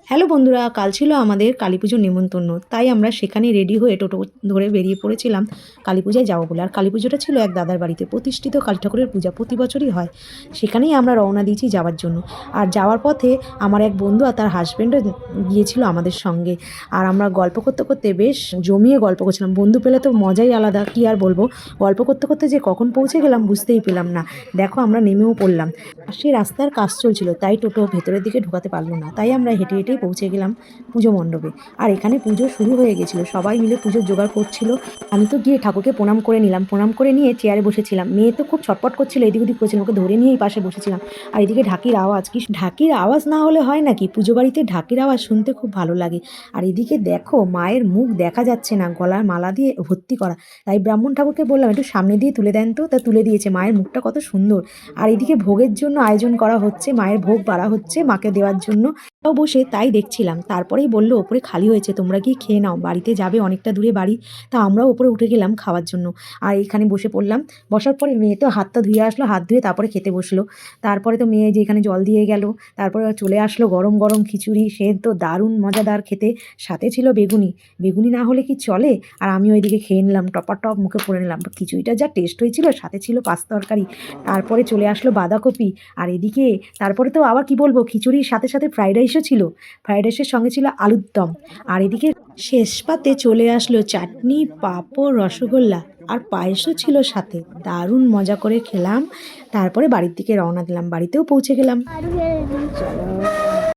Hello বন্ধুরা, কাল ছিল আমাদের কালী পুজোর নেমন্তন্ন। তাই আমরা সেখানে রেডি হয়ে টোটো ধরে বেরিয়ে পড়েছিলাম কালী পূজায় যাবো বলে। আর কালী পুজোটা ছিল এক দাদার বাড়িতে, প্রতিষ্ঠিত কালী ঠাকুরের পূজা প্রতি বছরই হয়। সেখানেই আমরা রওনা দিয়েছি যাওয়ার জন্য। আর যাওয়ার পথে আমার এক বন্ধু আর তার হাজব্যান্ডও গিয়েছিল আমাদের সঙ্গে। আর আমরা গল্প করতে করতে বেশ জমিয়ে গল্প করছিলাম। বন্ধু পেলে তো মজাই আলাদা, কী আর বলবো। গল্প করতে করতে যে কখন পৌঁছে গেলাম বুঝতেই পেলাম না। দেখো আমরা নেমেও পড়লাম। সেই রাস্তার কাজ চলছিল, তাই টোটো ভেতরের দিকে ঢোকাতে পারলো না। তাই আমরা হেঁটে হেঁটেই পৌঁছে গেলাম পুজো মণ্ডপে। আর এখানে পুজো শুরু হয়ে গেছিলো, সবাই মিলে পুজোর জোগাড় করছিল। আমি তো গিয়ে ঠাকুরকে প্রণাম করে নিলাম, প্রণাম করে নিয়ে চেয়ারে বসেছিলাম। মেয়ে তো খুব ছটপট করছিল, এদিক ওদিক করছিল, ওকে ধরে নিয়েই পাশে বসেছিলাম। আর এদিকে ঢাকির আওয়াজ, কি ঢাকির আওয়াজ না হলে হয় নাকি, পুজো বাড়িতে ঢাকির আওয়াজ শুনতে খুব ভালো লাগে। আর এদিকে দেখো মায়ের মুখ দেখা যাচ্ছে না, গলার মালা দিয়ে ভর্তি করা। তাই ব্রাহ্মণ ঠাকুরকে বললাম একটু সামনে দিয়ে তুলে দেন তো, তা তুলে দিয়েছে। মায়ের মুখটা কত সুন্দর। আর এদিকে ভোগের জন্য আয়োজন করা হচ্ছে, মায়ের ভোগ বাড়া হচ্ছে মাকে দেওয়ার জন্য। তাও বসে তাই দেখছিলাম। তারপরেই বললো ওপরে খালি হয়েছে, তোমরা কি খেয়ে নাও, বাড়িতে যাবে, অনেকটা দূরে বাড়ি। তা আমরাও ওপরে উঠে গেলাম খাওয়ার জন্য। আর এখানে বসে পড়লাম। বসার পরে মেয়ে তো হাতটা ধুয়ে আসলো, হাত ধুয়ে তারপরে খেতে বসলো। তারপরে তো মেয়ে যে এখানে জল দিয়ে গেল। তারপরে চলে আসলো গরম গরম খিচুড়ি, সে তো দারুণ মজাদার খেতে। সাথে ছিল বেগুনি, বেগুনি না হলে কি চলে। আর আমি ওইদিকে খেয়ে নিলাম, টপার টপ মুখে পড়ে নিলাম। খিচুড়িটা যা টেস্ট হয়েছিল, সাথে ছিল পাঁচ তরকারি। তারপরে চলে আসলো বাঁধাকপি। আর এদিকে তারপরে তো আবার কি বলবো, খিচুড়ির সাথে সাথে ফ্রাইড রাইসও ছিল। ফ্রাইড রাইসের সঙ্গে ছিল আলুর দম। আর এদিকে শেষ পাতে চলে আসলো চাটনি, পাঁপড়, রসগোল্লা আর পায়েসও ছিল সাথে। দারুণ মজা করে খেলাম। তারপরে বাড়ির দিকে রওনা দিলাম, বাড়িতেও পৌঁছে গেলাম। চলো।